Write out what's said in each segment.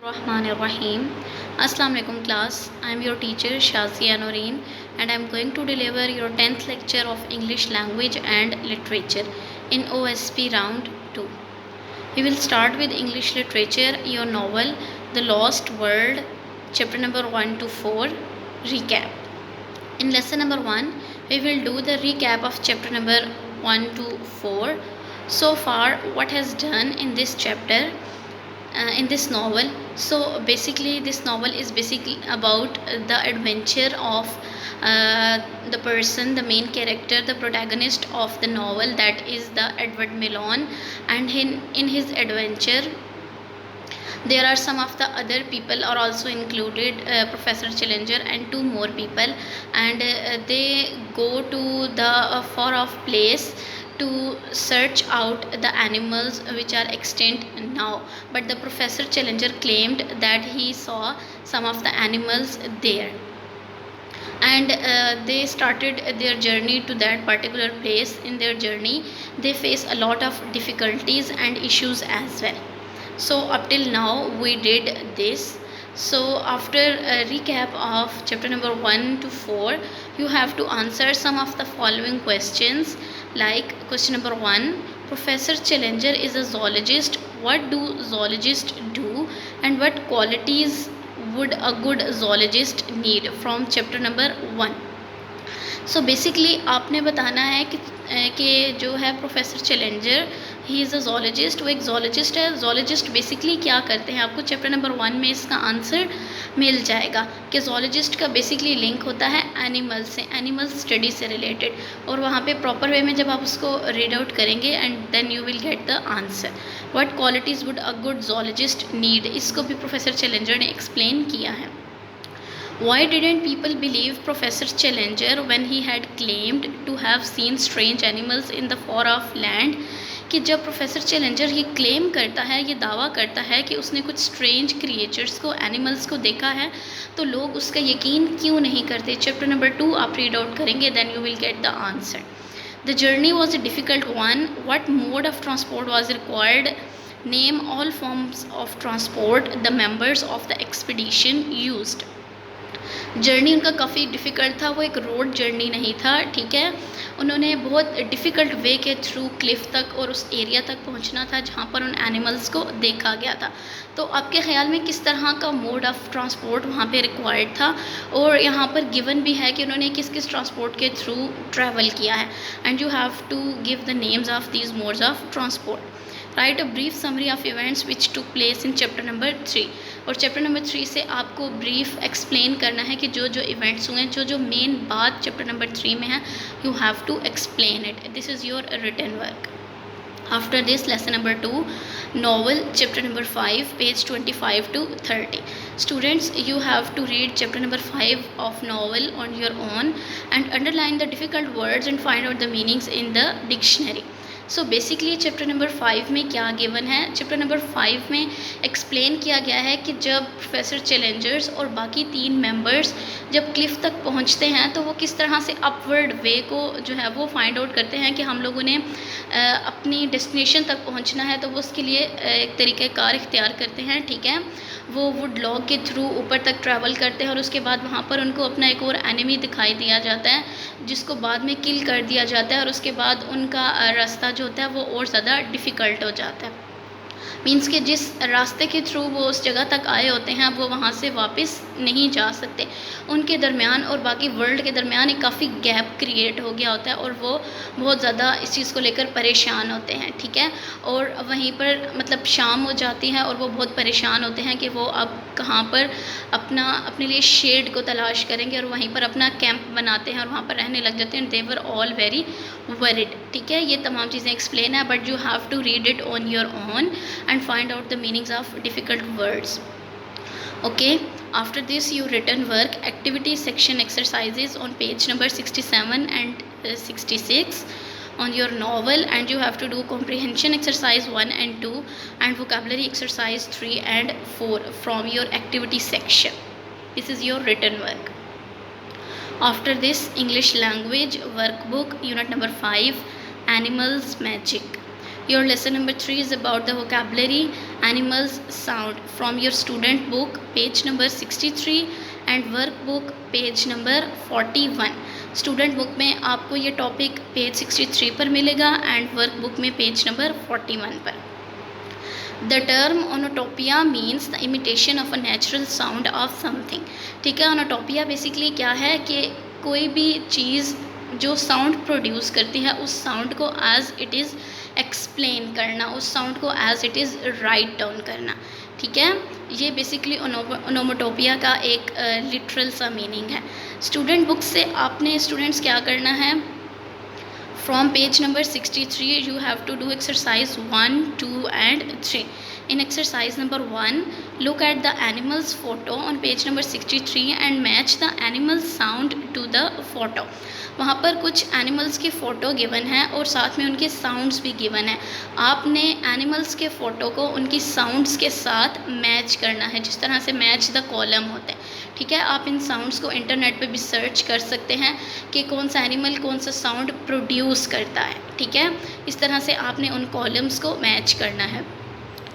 Rahim. Assalamu alaikum class. I am your teacher Shazia Noreen and I am going to deliver your 10th lecture of English language and literature in OSP round 2. We will start with English literature, your novel The Lost World, chapter number 1 to 4, recap. In lesson number 1, we will do the recap of chapter number 1 to 4. So far, what has done in this chapter, in this novel. So basically this novel is basically about the adventure of the person, the main character, the protagonist of the novel, that is the Edward Mellon. And in his adventure there are some of the other people are also included, Professor Challenger and two more people, and they go to the far off place to search out the animals which are extinct now. But the Professor Challenger claimed that he saw some of the animals there, and they started their journey to that particular place. In their journey they face a lot of difficulties and issues as well. So up till now we did this. So after a recap of chapter number 1 to 4, you have to answer some of the following questions. Like question number 1, Professor Challenger is a zoologist. What do zoologists do and what qualities would a good zoologist need? From chapter number 1. So basically आपने बताना है कि जो है professor challenger he is a zoologist, वो एक zoologist है. Zoologist basically क्या करते हैं, आपको चैप्टर नंबर 1 में इसका आंसर मिल जाएगा कि जोलॉजिस्ट का बेसिकली लिंक होता है एनिमल से, एनिमल स्टडी से रिलेटेड. और वहाँ पे प्रॉपर वे में जब आप उसको रीड आउट करेंगे and then you will get the answer. What qualities would a good zoologist need, इसको भी प्रोफेसर चैलेंजर ने एक्सप्लेन किया है. Why didn't people believe Professor Challenger when he had claimed to have seen strange animals in the far off land? कि जब professor challenger ये claim करता है, ये दावा करता है कि उसने कुछ स्ट्रेंज क्रिएचर्स को, एनिमल्स को देखा है, तो लोग उसका यकीन क्यों नहीं करते. चैप्टर नंबर 2 आप रीड आउट करेंगे, then you will get the answer. The journey was a difficult one. What mode of transport was required? Name all forms of transport the members of the expedition used. Journey उनका काफ़ी difficult था, वो एक road journey नहीं था. ठीक है, उन्होंने बहुत डिफ़िकल्ट वे के थ्रू क्लिफ तक और उस एरिया तक पहुंचना था जहां पर उन एनिमल्स को देखा गया था. तो आपके ख्याल में किस तरह का मोड ऑफ ट्रांसपोर्ट वहां पे रिक्वायर्ड था? और यहाँ पर गिवन भी है कि उन्होंने किस किस ट्रांसपोर्ट के थ्रू ट्रैवल किया है. And you have to give the names of these modes of transport. Write a brief summary of events which took place in chapter number 3. और चैप्टर नंबर 3 से आपको ब्रीफ एक्सप्लेन करना है कि जो जो इवेंट्स हुए हैं, जो जो मेन बात चैप्टर नंबर 3 में है, you have to explain it. This is your written work. After this, lesson number 2, novel, chapter number 5, page 25 to 30. Students, you have to read chapter number 5 of novel on your own and underline the difficult words and find out the meanings in the dictionary. So basically chapter number 5 में क्या given है? Chapter number 5 में explain किया गया है कि जब professor Challengers और बाकी 3 मेंबर्स जब क्लिफ तक पहुंचते हैं तो वो किस तरह से अपवर्ड वे को जो है वो फाइंड आउट करते हैं कि हम लोगों ने अपनी डेस्टिनेशन तक पहुंचना है, तो वो उसके लिए एक तरीक़ाकार इख्तियार करते हैं. ठीक है, वो वुड लॉग के थ्रू ऊपर तक ट्रैवल करते हैं और उसके बाद वहाँ पर उनको अपना एक और एनिमी दिखाई दिया जाता है जिसको बाद में किल कर दिया जाता है, और उसके बाद उनका रास्ता जो होता है वो और ज़्यादा डिफ़िकल्ट हो जाता है. मीन्स कि जिस रास्ते के थ्रू वो उस जगह तक आए होते हैं वो वहाँ से वापस नहीं जा सकते. उनके दरमियान और बाकी वर्ल्ड के दरमियान एक काफ़ी गैप क्रिएट हो गया होता है और वो बहुत ज़्यादा इस चीज़ को लेकर परेशान होते हैं. ठीक है, और वहीं पर मतलब शाम हो जाती है और वो बहुत परेशान होते हैं कि वो अब कहाँ पर अपने लिए शेड को तलाश करेंगे, और वहीं पर अपना कैंप बनाते हैं और वहाँ पर रहने लग जाते हैं. They were all very worried. ठीक है, ये तमाम चीज़ें एक्सप्लेन है, but you have to read it on your own and find out the meanings of difficult words. Okay, after this you written work activity section exercises on page number 67 and 66 on your novel, and you have to do comprehension exercise 1 and 2 and vocabulary exercise 3 and 4 from your activity section. This is your written work. After this, English language workbook unit number 5, animals magic. Your lesson number 3 is about the vocabulary animals sound from your student book page number 63 and workbook page number 41. Student book में आपको ये topic page 63 पर मिलेगा and workbook में page number 41 पर. The term onomatopoeia means the imitation of a natural sound of something. ठीक है, ओनोटोपिया basically क्या है कि कोई भी चीज़ जो साउंड प्रोड्यूस करती है उस साउंड को एज इट इज़ एक्सप्लेन करना, उस साउंड को as it is write down करना. ठीक है, ये बेसिकली ओनोमोटोपिया का एक लिटरल सा मीनिंग है. स्टूडेंट बुक से आपने स्टूडेंट्स क्या करना है, from page number 63 you have to do exercise 1, 2 and 3. In exercise number 1, look at the animal's photo on page number 63 and match the animal sound to the photo. वहाँ पर कुछ animals की photo given है और साथ में उनके sounds भी गिवन है. आपने एनिमल्स के फ़ोटो को उनकी साउंड्स के साथ मैच करना है, जिस तरह से मैच द कॉलम होते हैं. ठीक है, आप इन साउंड्स को इंटरनेट पे भी सर्च कर सकते हैं कि कौन सा एनिमल कौन सा साउंड प्रोड्यूस करता है. ठीक है, इस तरह से आपने उन कॉलम्स को मैच करना है.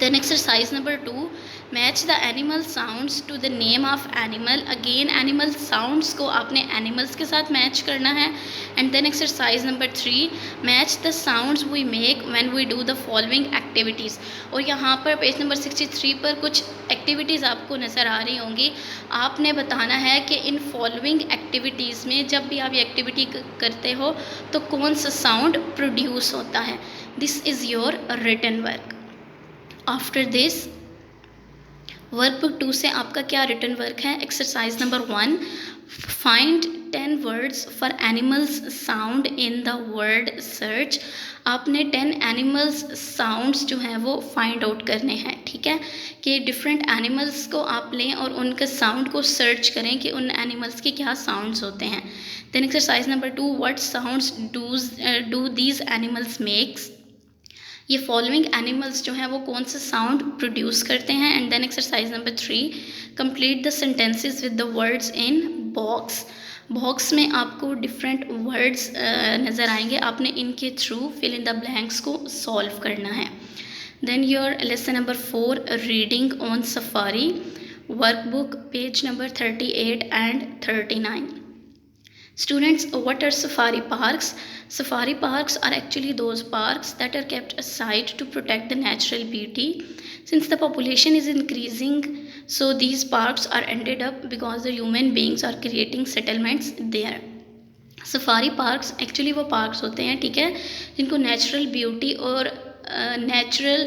Then exercise number 2, match the animal sounds to the name of animal. Again animal sounds को आपने एनिमल्स के साथ मैच करना है. And then exercise number 3, match the sounds we make when we do the following activities. और यहाँ पर page number 63 पर कुछ एक्टिविटीज़ आपको नज़र आ रही होंगी. आपने बताना है कि इन फॉलोइंग एक्टिविटीज़ में जब भी आप ये एक्टिविटी करते हो तो कौन सा साउंड प्रोड्यूस होता है. This is your written work. After this workbook 2 से आपका क्या रिटन वर्क है. Exercise number 1, find 10 words for animals sound in the word search. आपने 10 एनिमल्स साउंड्स जो हैं वो फाइंड आउट करने हैं. ठीक है, कि डिफरेंट एनिमल्स को आप लें और उनके साउंड को सर्च करें कि उन एनिमल्स के क्या साउंड्स होते हैं. Then exercise number 2, what sounds do these animals makes. ये फॉलोइंग एनिमल्स जो हैं वो कौन सा साउंड प्रोड्यूस करते हैं. And then exercise number 3, complete the sentences with the words in box. Box में आपको डिफरेंट वर्ड्स नज़र आएंगे, आपने इनके through fill in the blanks को सॉल्व करना है. Then your lesson number 4, reading on safari. Workbook page number 38 and 39. Students, what are safari parks? Safari parks are actually those parks that are kept aside to protect the natural beauty. Since the population is increasing, so these parks are ended up because the human beings are creating settlements there. Safari parks actually वो parks होते हैं, ठीक है, जिनको natural beauty और natural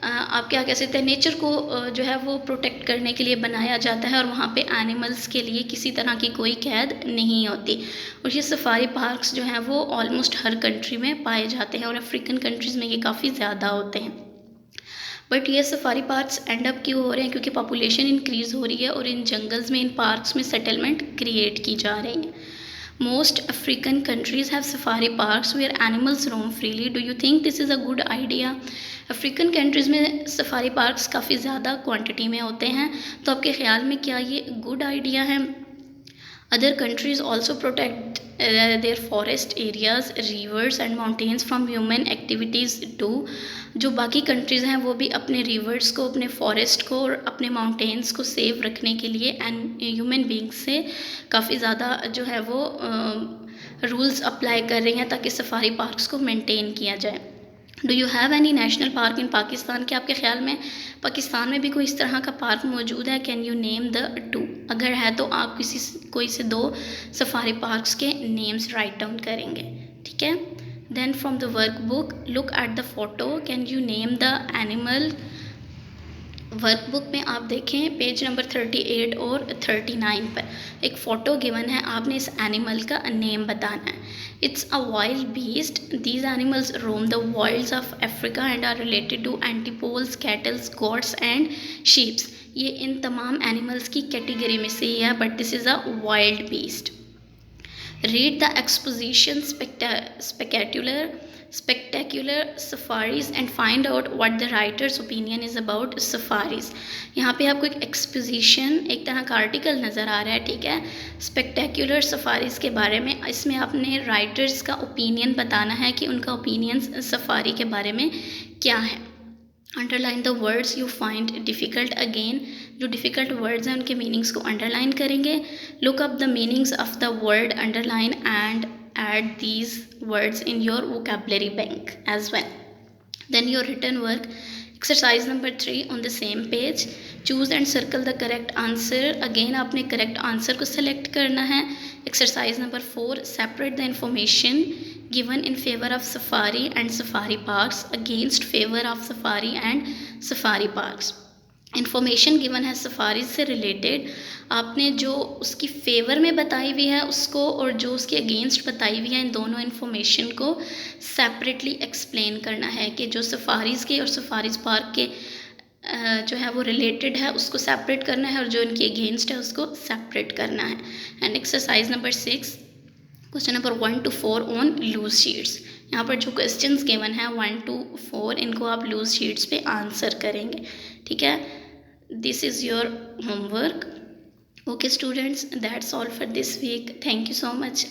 आप क्या कह सकते हैं, नेचर को जो है वो प्रोटेक्ट करने के लिए बनाया जाता है और वहाँ पे एनिमल्स के लिए किसी तरह की कोई कैद नहीं होती. और ये सफारी पार्क्स जो हैं वो ऑलमोस्ट हर कंट्री में पाए जाते हैं और अफ्रीकन कंट्रीज़ में ये काफ़ी ज़्यादा होते हैं. बट ये सफारी पार्क्स एंड अप क्यों हो रहे हैं, क्योंकि पॉपुलेशन इंक्रीज़ हो रही है और इन जंगल्स में, इन पार्क्स में सेटलमेंट क्रिएट की जा रही है. Most African countries have safari parks where animals roam freely. Do you think this is a good idea? African countries में सफारी पार्क्स काफ़ी ज़्यादा क्वांटिटी में होते हैं, तो आपके ख़्याल में क्या ये गुड आइडिया है? Other countries also protect their forest areas, rivers and mountains from human activities too. जो बाकी कंट्रीज़ हैं वो भी अपने रिवर्स को, अपने फॉरेस्ट को और अपने माउंटेन्स को सेव रखने के लिए एंड ह्यूमन बींग्स से काफ़ी ज़्यादा जो है वो रूल्स अप्लाई कर रही हैं ताकि सफारी पार्क्स को मेंटेन किया जाए. Do you have any national park इन पाकिस्तान? क्या आपके ख्याल में पाकिस्तान में भी कोई इस तरह का पार्क मौजूद है? Can you name the 2? अगर है तो आप कोई से 2 सफारी पार्क्स के नेम्स राइट डाउन करेंगे. ठीक है, then from the workbook, look at the photo, can you name the animal. Workbook में आप देखें पेज नंबर 38 और 39 पर एक फ़ोटो गिवन है, आपने इस एनिमल का नेम बताना है. It's a wild beast. These animals roam the wilds of Africa and are related to antelopes, cattles, goats and sheeps. ये इन तमाम एनिमल्स की कैटेगरी में से ही है, but this is a wild beast. Read the exposition spectacular safaris and find out what the writer's opinion is about safaris. यहाँ पे आपको एक एक्सपोजिशन, एक तरह का आर्टिकल नज़र आ रहा है, ठीक है, स्पेक्टेकुलर सफारीज़ के बारे में. इसमें आपने राइटर्स का ओपिनियन बताना है कि उनका ओपिनियन सफारी के बारे में क्या है. Underline the words you find difficult, again जो डिफ़िकल्ट वर्ड्स हैं उनके मीनिंग्स को अंडरलाइन करेंगे. Look up the meanings of the word underline and add these words in your vocabulary bank as well. Then your written work, exercise number 3 on the same page, choose and circle the correct answer. Again आपने correct answer को select करना है. Exercise number 4, separate the information given in favor of safari and safari parks against favor of safari and safari parks. Information given है safari से related, आपने जो उसकी favour में बताई हुई है उसको और जो उसके अगेंस्ट बताई हुई है इन दोनों इन्फॉर्मेशन को सेपरेटली एक्सप्लेन करना है कि जो सफारीज़ के और सफारीज़ पार्क के जो है वो रिलेटेड है उसको सेपरेट करना है और जो इनके अगेंस्ट है उसको सेपरेट करना है. And exercise number 6, question number 1 to 4 on loose sheets. यहाँ पर जो क्वेश्चंस गिवन है 1 to 4 इनको आप लूज शीट्स पे आंसर करेंगे. ठीक है, this is your homework. Okay students, that's all for this week. Thank you so much.